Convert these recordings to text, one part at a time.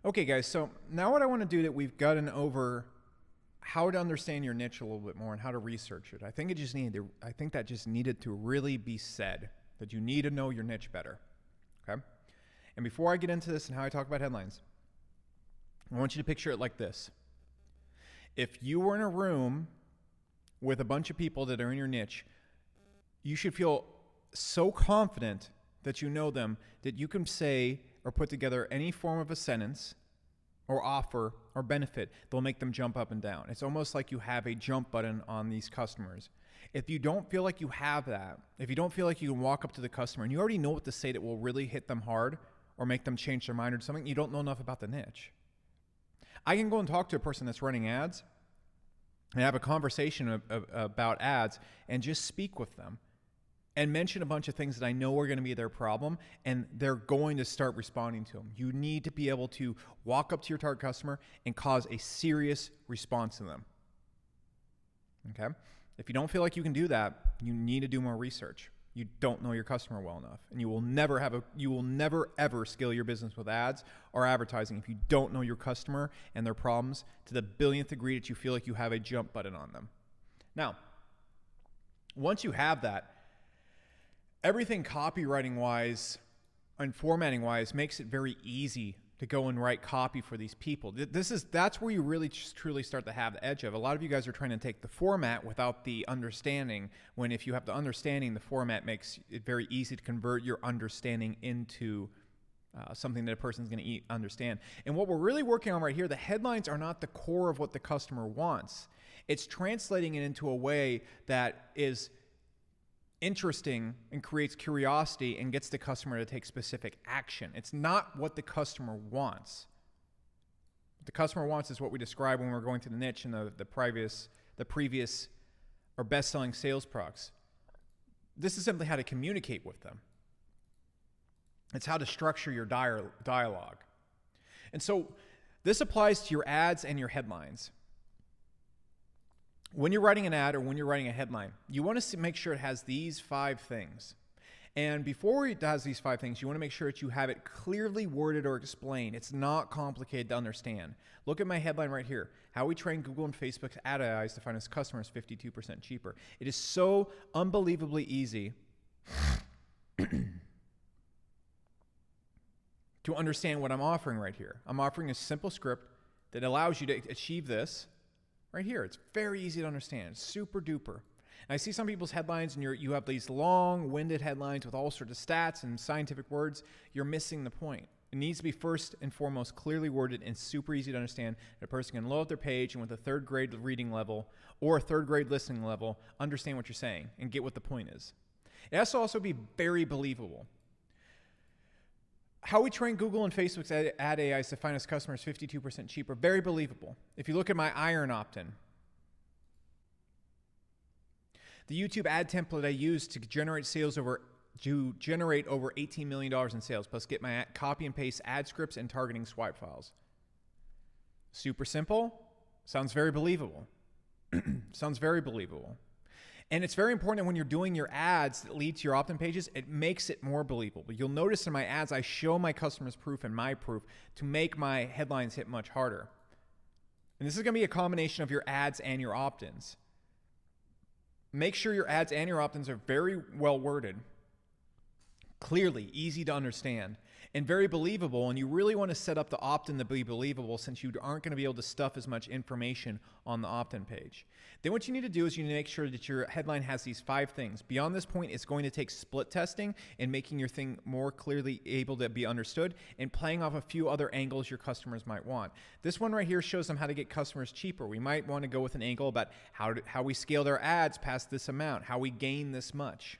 Okay, guys, so now what I want to do that we've gotten over how to understand your niche a little bit more and how to research it. I think that just needed to really be said, that you need to know your niche better. Okay? And before I get into this and how I talk about headlines, I want you to picture it like this. If you were in a room with a bunch of people that are in your niche, you should feel so confident that you know them that you can say or put together any form of a sentence or offer or benefit that'll make them jump up and down. It's almost like you have a jump button on these customers. If you don't feel like you have that, if you don't feel like you can walk up to the customer and you already know what to say that will really hit them hard or make them change their mind or something, you don't know enough about the niche. I can go and talk to a person that's running ads and have a conversation about ads and just speak with them and mention a bunch of things that I know are going to be their problem, and they're going to start responding to them. You need to be able to walk up to your target customer and cause a serious response to them. Okay? If you don't feel like you can do that, you need to do more research. You don't know your customer well enough, and you will never ever scale your business with ads or advertising if you don't know your customer and their problems to the billionth degree that you feel like you have a jump button on them. Now, once you have that, everything copywriting wise and formatting wise makes it very easy to go and write copy for these people. That's where you really truly start to have the edge of. A lot of you guys are trying to take the format without the understanding, when if you have the understanding, the format makes it very easy to convert your understanding into something that a person's going to understand. And what we're really working on right here, the headlines are not the core of what the customer wants. It's translating it into a way that is interesting and creates curiosity and gets the customer to take specific action. It's not what the customer wants. What the customer wants is what we described when we were going through the niche and the previous or best-selling sales products. This is simply how to communicate with them. It's how to structure your dialogue. And so this applies to your ads and your headlines. When you're writing an ad or when you're writing a headline, you want to make sure it has these 5 things. And before it has these 5 things, you want to make sure that you have it clearly worded or explained. It's not complicated to understand. Look at my headline right here. How we train Google and Facebook's ad AIs to find us customers 52% cheaper. It is so unbelievably easy to understand what I'm offering right here. I'm offering a simple script that allows you to achieve this. Right here, it's very easy to understand. It's super duper. And I see some people's headlines, and you have these long-winded headlines with all sorts of stats and scientific words. You're missing the point. It needs to be first and foremost clearly worded and super easy to understand. That a person can load up their page and with a 3rd grade reading level or a 3rd grade listening level, understand what you're saying and get what the point is. It has to also be very believable. How we train Google and Facebook's ad AIs to find us customers 52% cheaper. Very believable. If you look at my Iron opt-in, the YouTube ad template I use to generate over $18 million in sales, plus get my copy and paste ad scripts and targeting swipe files. Super simple. Sounds very believable. Sounds very believable. And it's very important that when you're doing your ads that lead to your opt-in pages, it makes it more believable. You'll notice in my ads, I show my customers' proof and my proof to make my headlines hit much harder. And this is going to be a combination of your ads and your opt-ins. Make sure your ads and your opt-ins are very well worded, clearly, easy to understand, and very believable. And you really want to set up the opt-in to be believable, since you aren't going to be able to stuff as much information on the opt-in page. Then what you need to do is you need to make sure that your headline has these 5 things. Beyond this point, it's going to take split testing and making your thing more clearly able to be understood and playing off a few other angles your customers might want. This one right here shows them how to get customers cheaper. We might want to go with an angle about how we scale their ads past this amount, how we gain this much.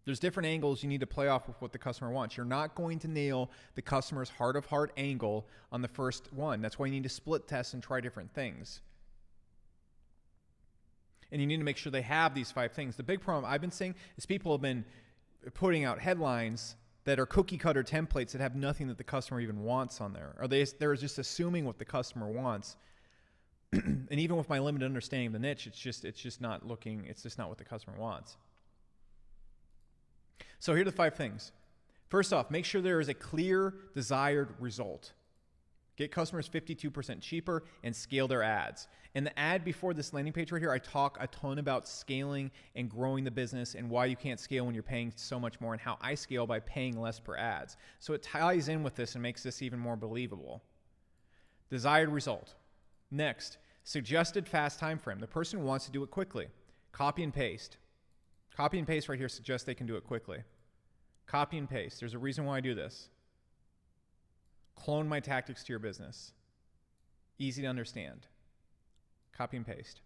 There's different angles you need to play off with what the customer wants. You're not going to nail the customer's heart of heart angle on the first one. That's why you need to split test and try different things. And you need to make sure they have these 5 things. The big problem I've been seeing is people have been putting out headlines that are cookie cutter templates that have nothing that the customer even wants on there. Or they're just assuming what the customer wants. And even with my limited understanding of the niche, it's just not what the customer wants. So here are the 5 things. First off, make sure there is a clear desired result. Get customers 52% cheaper and scale their ads. In the ad before this landing page right here, I talk a ton about scaling and growing the business and why you can't scale when you're paying so much more, and how I scale by paying less per ads. So it ties in with this and makes this even more believable. Desired result. Next, suggested fast time frame. The person wants to do it quickly. Copy and paste. Copy and paste right here suggests they can do it quickly. Copy and paste. There's a reason why I do this. Clone my tactics to your business. Easy to understand. Copy and paste.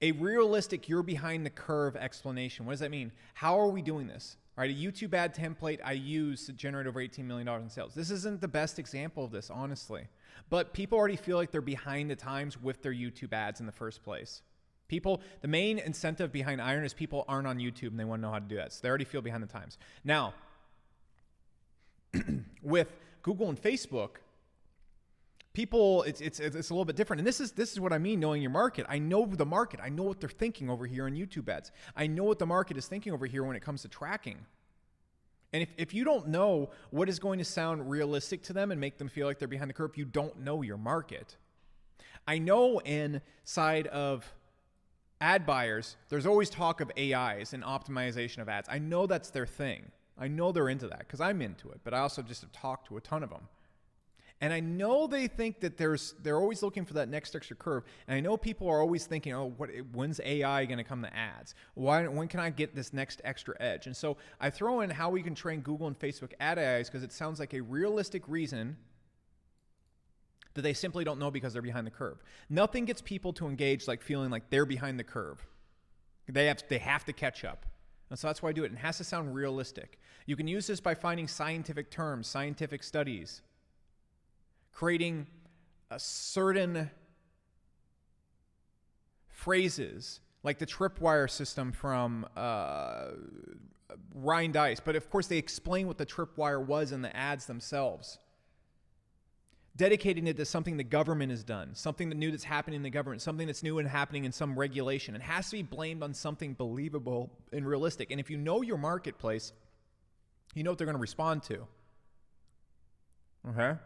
A realistic, you're behind the curve explanation. What does that mean? How are we doing this? All right, a YouTube ad template I use to generate over $18 million in sales. This isn't the best example of this, honestly. But people already feel like they're behind the times with their YouTube ads in the first place. People, the main incentive behind Iron is people aren't on YouTube and they want to know how to do that. So they already feel behind the times. Now, with Google and Facebook, people, it's a little bit different. And this is what I mean, knowing your market. I know the market. I know what they're thinking over here on YouTube ads. I know what the market is thinking over here when it comes to tracking. And if you don't know what is going to sound realistic to them and make them feel like they're behind the curve, you don't know your market. I know inside of ad buyers, there's always talk of AIs and optimization of ads. I know that's their thing. I know they're into that because I'm into it, but I also just have talked to a ton of them. And I know they think that they're always looking for that next extra curve. And I know people are always thinking, oh, when's AI going to come to ads? When can I get this next extra edge? And so I throw in how we can train Google and Facebook ad AIs because it sounds like a realistic reason that they simply don't know because they're behind the curve. Nothing gets people to engage like feeling like they're behind the curve. They have to catch up. And so that's why I do it. It has to sound realistic. You can use this by finding scientific terms, scientific studies, creating a certain phrases like the tripwire system from Ryan Dice. But of course, they explain what the tripwire was in the ads themselves. Dedicating it to something the government has done, something new that's happening in the government, something that's new and happening in some regulation. It has to be blamed on something believable and realistic. And if you know your marketplace, you know what they're going to respond to. Okay?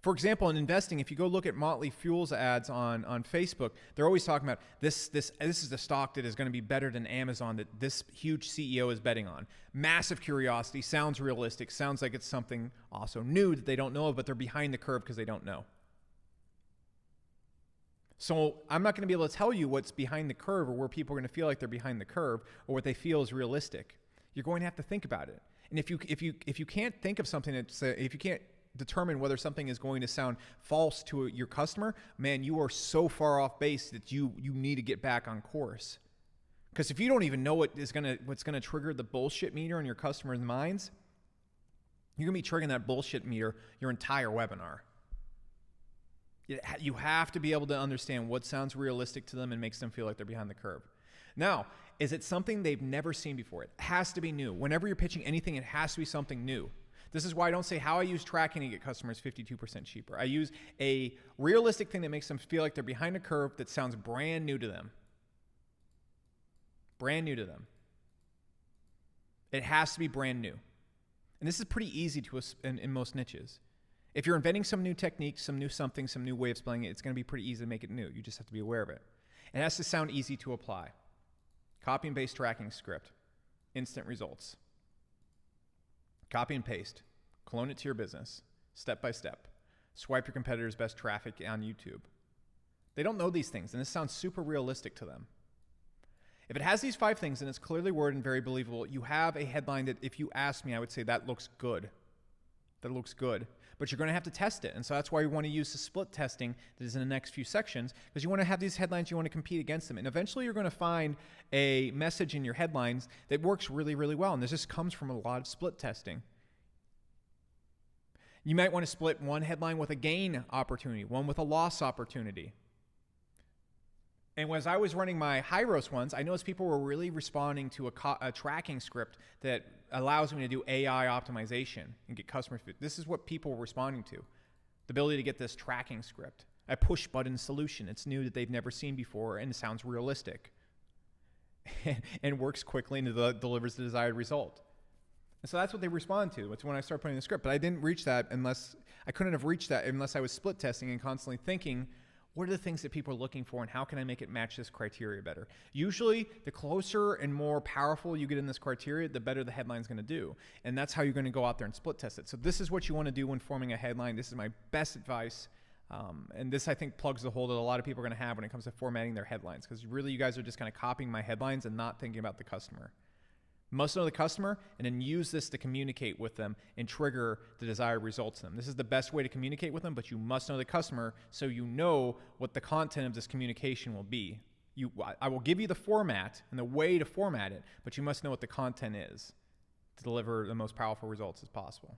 For example, in investing, if you go look at Motley Fool's ads on Facebook, they're always talking about this is the stock that is going to be better than Amazon that this huge CEO is betting on. Massive curiosity, sounds realistic, sounds like it's something also new that they don't know of, but they're behind the curve because they don't know. So I'm not going to be able to tell you what's behind the curve or where people are going to feel like they're behind the curve or what they feel is realistic. You're going to have to think about it. And if you can't think of something if you can't determine whether something is going to sound false to your customer, man, you are so far off base that you need to get back on course. Because if you don't even know what's gonna trigger the bullshit meter in your customers' minds, you're gonna be triggering that bullshit meter your entire webinar. You have to be able to understand what sounds realistic to them and makes them feel like they're behind the curve. Now, is it something they've never seen before? It has to be new. Whenever you're pitching anything, it has to be something new. This is why I don't say how I use tracking to get customers 52% cheaper. I use a realistic thing that makes them feel like they're behind a curve that sounds brand new to them. Brand new to them. It has to be brand new. And this is pretty easy in most niches. If you're inventing some new technique, some new something, some new way of spelling it, it's going to be pretty easy to make it new. You just have to be aware of it. It has to sound easy to apply. Copy and paste tracking script. Instant results. Copy and paste. Clone it to your business. Step by step. Swipe your competitor's best traffic on YouTube. They don't know these things, and this sounds super realistic to them. If it has these 5 things and it's clearly worded and very believable, you have a headline that if you ask me, I would say that looks good. That looks good. But you're going to have to test it. And so that's why we want to use the split testing that is in the next few sections, because you want to have these headlines, you want to compete against them. And eventually you're going to find a message in your headlines that works really, really well. And this just comes from a lot of split testing. You might want to split one headline with a gain opportunity, one with a loss opportunity. And as I was running my Hyros ones, I noticed people were really responding to a tracking script that allows me to do AI optimization and get customers. This is what people were responding to, the ability to get this tracking script. A push button solution. It's new that they've never seen before and it sounds realistic and works quickly and delivers the desired result. And so that's what they respond to. It's when I start putting the script. But I couldn't have reached that unless I was split testing and constantly thinking, what are the things that people are looking for and how can I make it match this criteria better? Usually, the closer and more powerful you get in this criteria, the better the headline's going to do. And that's how you're going to go out there and split test it. So this is what you want to do when forming a headline. This is my best advice. And this, I think, plugs the hole that a lot of people are going to have when it comes to formatting their headlines, because really you guys are just kind of copying my headlines and not thinking about the customer. Must know the customer, and then use this to communicate with them and trigger the desired results in them. This is the best way to communicate with them, but you must know the customer so you know what the content of this communication will be. I will give you the format and the way to format it, but you must know what the content is to deliver the most powerful results as possible.